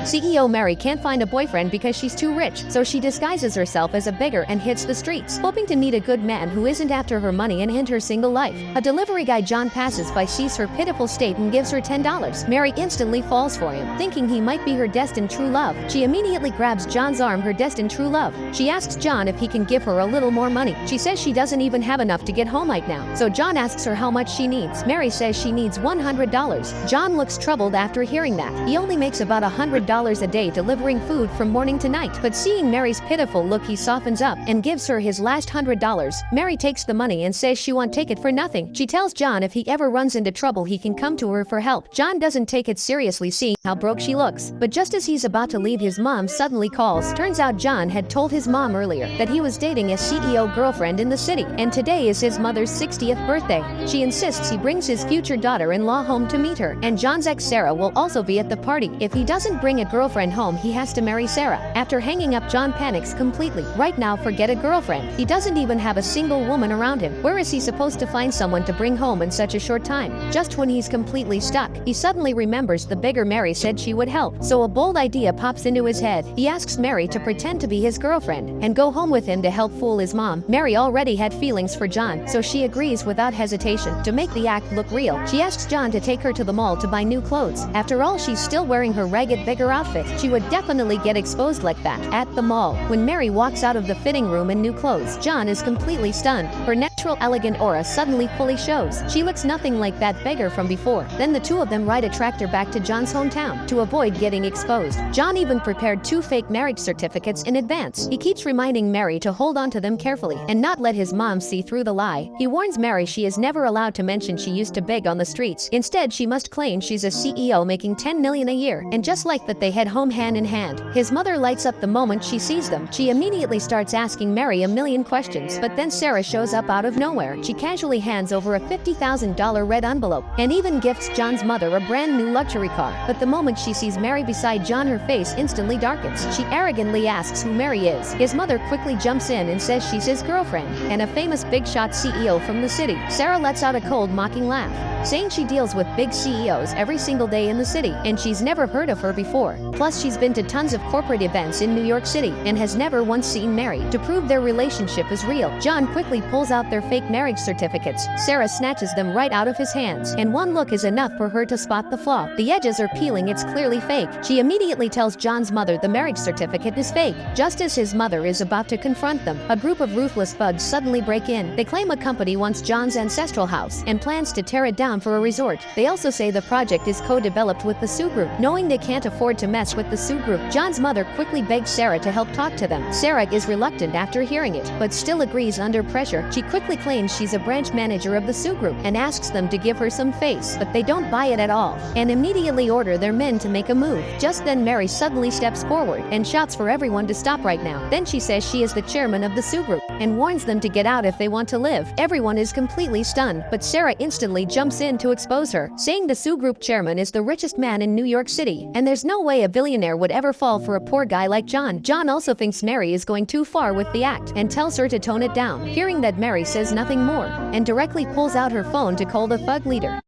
CEO Mary can't find a boyfriend because she's too rich, so she disguises herself as a beggar and hits the streets, hoping to meet a good man who isn't after her money and end her single life. A delivery guy John passes by, sees her pitiful state and gives her $10. Mary instantly falls for him, thinking he might be her destined true love. She immediately grabs John's arm, her destined true love. She asks John if he can give her a little more money. She says she doesn't even have enough to get home right now, so John asks her how much she needs. Mary says she needs $100. John looks troubled after hearing that. He only makes about $100 a day delivering food from morning to night, but seeing Mary's pitiful look, he softens up and gives her his last $100. Mary takes the money and says she won't take it for nothing. She tells John if he ever runs into trouble he can come to her for help. John doesn't take it seriously, seeing how broke she looks, but just as he's about to leave, his mom suddenly calls. Turns out John had told his mom earlier that he was dating a CEO girlfriend in the city, and today is his mother's 60th birthday. She insists he brings his future daughter-in-law home to meet her, and John's ex Sarah will also be at the party. If he doesn't bring a girlfriend home, he has to marry Sarah. After hanging up, John panics completely. Right now, forget a girlfriend. He doesn't even have a single woman around him. Where is he supposed to find someone to bring home in such a short time? Just when he's completely stuck, he suddenly remembers the beggar Mary said she would help. So a bold idea pops into his head. He asks Mary to pretend to be his girlfriend and go home with him to help fool his mom. Mary already had feelings for John, so she agrees without hesitation. To make the act look real, she asks John to take her to the mall to buy new clothes. After all, she's still wearing her ragged beggar outfit. She would definitely get exposed like that at the mall. When Mary walks out of the fitting room in new clothes, John is completely stunned. Her natural elegant aura suddenly fully shows. She looks nothing like that beggar from before. Then the two of them ride a tractor back to John's hometown to avoid getting exposed. John even prepared 2 fake marriage certificates in advance. He keeps reminding Mary to hold on to them carefully and not let his mom see through the lie. He warns Mary she is never allowed to mention she used to beg on the streets. Instead, she must claim she's a CEO making $10 million a year, and just like that, they head home hand in hand. His mother lights up the moment she sees them. She immediately starts asking Mary a million questions, but then Sarah shows up out of nowhere. She casually hands over a $50,000 red envelope and even gifts John's mother a brand new luxury car. But the moment she sees Mary beside John, her face instantly darkens. She arrogantly asks who Mary is. His mother quickly jumps in and says she's his girlfriend and a famous big shot CEO from the city. Sarah lets out a cold, mocking laugh, saying she deals with big CEOs every single day in the city and she's never heard of her before. Plus, she's been to tons of corporate events in New York City and has never once seen Mary. To prove their relationship is real, John quickly pulls out their fake marriage certificates. Sarah snatches them right out of his hands, and one look is enough for her to spot the flaw. The edges are peeling, it's clearly fake. She immediately tells John's mother the marriage certificate is fake. Just as his mother is about to confront them, a group of ruthless thugs suddenly break in. They claim a company wants John's ancestral house and plans to tear it down for a resort. They also say the project is co-developed with the Sioux group. Knowing they can't afford to mess with the Sioux group, John's mother quickly begs Sarah to help talk to them. Sarah is reluctant after hearing it, but still agrees under pressure. She quickly claims she's a branch manager of the Sioux group and asks them to give her some face, but they don't buy it at all and immediately order their men to make a move. Just then Mary suddenly steps forward and shouts for everyone to stop right now. Then she says she is the chairman of the Sioux group and warns them to get out if they want to live. Everyone is completely stunned, but Sarah instantly jumps in to expose her, saying the Sioux group chairman is the richest man in New York City and there's no way a billionaire would ever fall for a poor guy like John. John also thinks Mary is going too far with the act and tells her to tone it down. Hearing that, Mary says nothing more and directly pulls out her phone to call the thug leader.